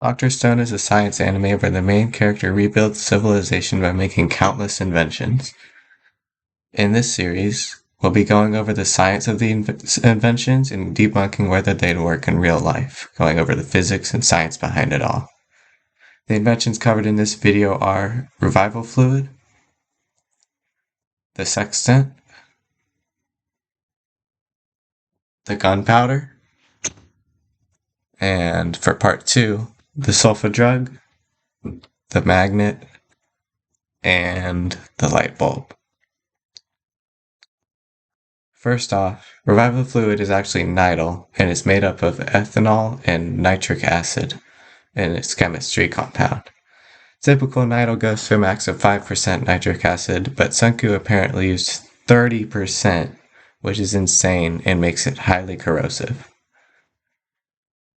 Dr. Stone is a science anime where the main character rebuilds civilization by making countless inventions. In this series, we'll be going over the science of the inventions and debunking whether they'd work in real life, going over the physics and science behind it all. The inventions covered in this video are revival fluid, the sextant, the gunpowder, and for part 2, the sulfa drug, the magnet, and the light bulb. First off, revival fluid is actually nitrile and is made up of ethanol and nitric acid in its chemistry compound. Typical nitrile goes to a max of 5% nitric acid, but Senku apparently used 30%, which is insane and makes it highly corrosive.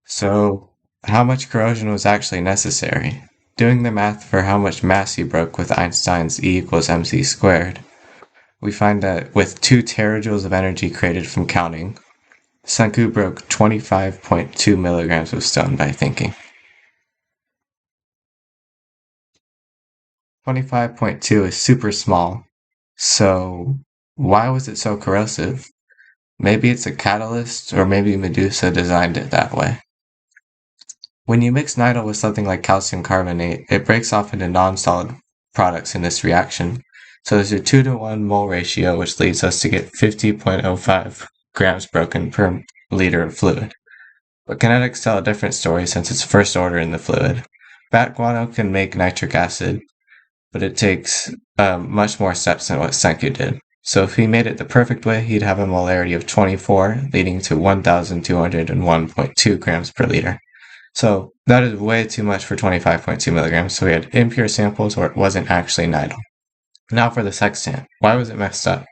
So, how much corrosion was actually necessary? Doing the math for how much mass he broke with Einstein's E equals mc squared, we find that with 2 terajoules of energy created from counting, Senku broke 25.2 milligrams of stone by thinking. 25.2 is super small, so why was it so corrosive? Maybe it's a catalyst, or maybe Medusa designed it that way. When you mix nitrile with something like calcium carbonate, it breaks off into non-solid products in this reaction. So there's a 2-to-1 mole ratio, which leads us to get 50.05 grams broken per liter of fluid. But kinetics tell a different story since it's first order in the fluid. Bat guano can make nitric acid, but it takes much more steps than what Senku did. So if he made it the perfect way, he'd have a molarity of 24, leading to 1,201.2 grams per liter. So that is way too much for 25.2 milligrams, so we had impure samples or it wasn't actually nitrile. Now for the sextant. Why was it messed up?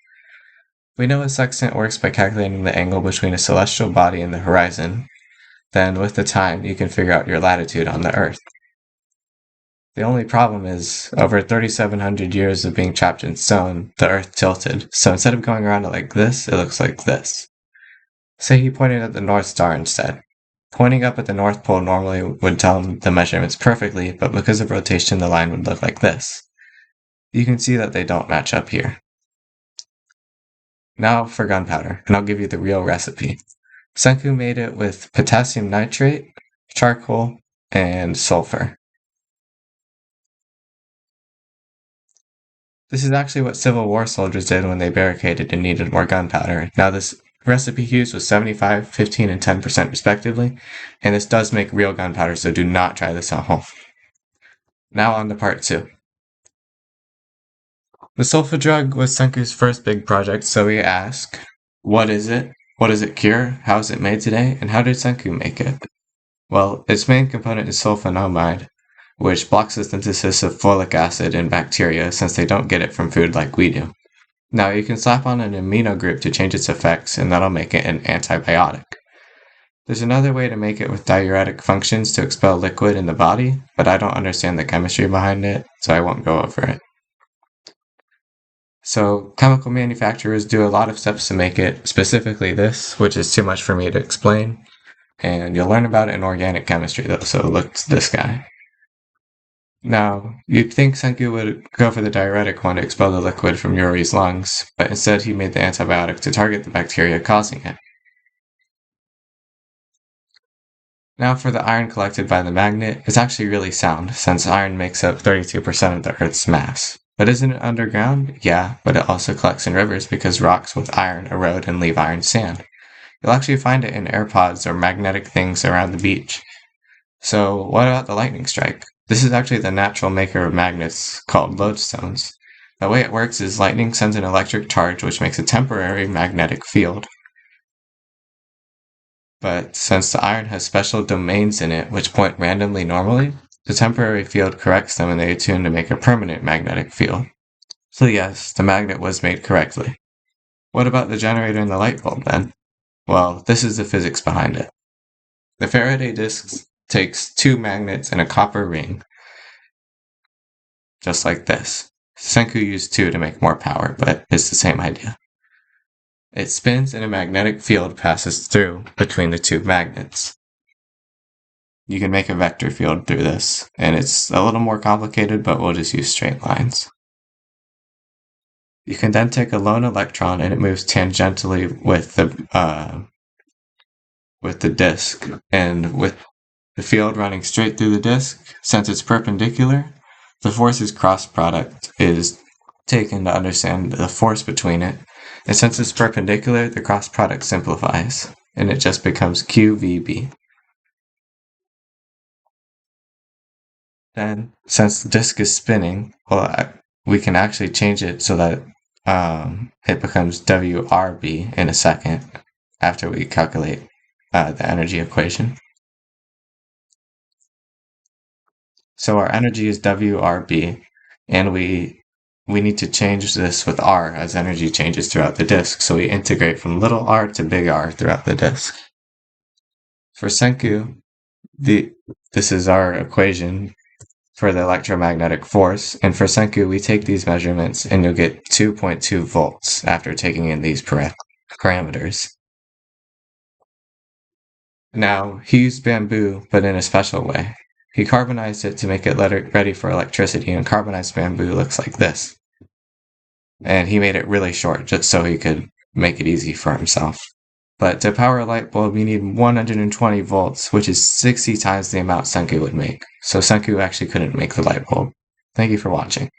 We know a sextant works by calculating the angle between a celestial body and the horizon. Then with the time, you can figure out your latitude on the Earth. The only problem is, over 3,700 years of being trapped in stone, the Earth tilted. So instead of going around it like this, it looks like this. Say he pointed at the North Star instead. Pointing up at the North Pole normally would tell him the measurements perfectly, but because of rotation, the line would look like this. You can see that they don't match up here. Now for gunpowder, and I'll give you the real recipe. Senku made it with potassium nitrate, charcoal, and sulfur. This is actually what Civil War soldiers did when they barricaded and needed more gunpowder. Now this recipe used was 75, 15, and 10% respectively, and this does make real gunpowder, so do not try this at home. Now on to part 2. The Sulfa Drug was Senku's first big project, so we ask, what is it? What does it cure? How is it made today? And how did Senku make it? Well, its main component is sulfonamide, which blocks the synthesis of folic acid in bacteria since they don't get it from food like we do. Now you can slap on an amino group to change its effects, and that'll make it an antibiotic. There's another way to make it with diuretic functions to expel liquid in the body, but I don't understand the chemistry behind it, so I won't go over it. So chemical manufacturers do a lot of steps to make it, specifically this, which is too much for me to explain, and you'll learn about it in organic chemistry though, so look to this guy. Now, you'd think Senku would go for the diuretic one to expel the liquid from Yuri's lungs, but instead he made the antibiotic to target the bacteria causing it. Now for the iron collected by the magnet, it's actually really sound, since iron makes up 32% of the Earth's mass. But isn't it underground? Yeah, but it also collects in rivers because rocks with iron erode and leave iron sand. You'll actually find it in AirPods or magnetic things around the beach. So what about the lightning strike? This is actually the natural maker of magnets called lodestones. The way it works is lightning sends an electric charge which makes a temporary magnetic field. But since the iron has special domains in it which point randomly normally, the temporary field corrects them and they attune to make a permanent magnetic field. So yes, the magnet was made correctly. What about the generator and the light bulb then? Well, this is the physics behind it. The Faraday disc takes 2 magnets and a copper ring, just like this. Senku used 2 to make more power, but it's the same idea. It spins and a magnetic field passes through between the 2 magnets. you can make a vector field through this, and it's a little more complicated, but we'll just use straight lines. You can then take a lone electron and it moves tangentially with the disk, and with the field running straight through the disk, since it's perpendicular, the force's cross product is taken to understand the force between it, and since it's perpendicular, the cross product simplifies, and it just becomes QVB. Then, since the disk is spinning, well, we can actually change it so that it becomes WRB in a second after we calculate the energy equation. So our energy is WRB, and we need to change this with R as energy changes throughout the disk. So we integrate from little r to big R throughout the disk. For Senku, this is our equation for the electromagnetic force, and for Senku we take these measurements and you'll get 2.2 volts after taking in these parameters. Now, he used bamboo, but in a special way. He carbonized it to make it ready for electricity, and carbonized bamboo looks like this. And he made it really short just so he could make it easy for himself. But to power a light bulb, you need 120 volts, which is 60 times the amount Senku would make. So Senku actually couldn't make the light bulb. Thank you for watching.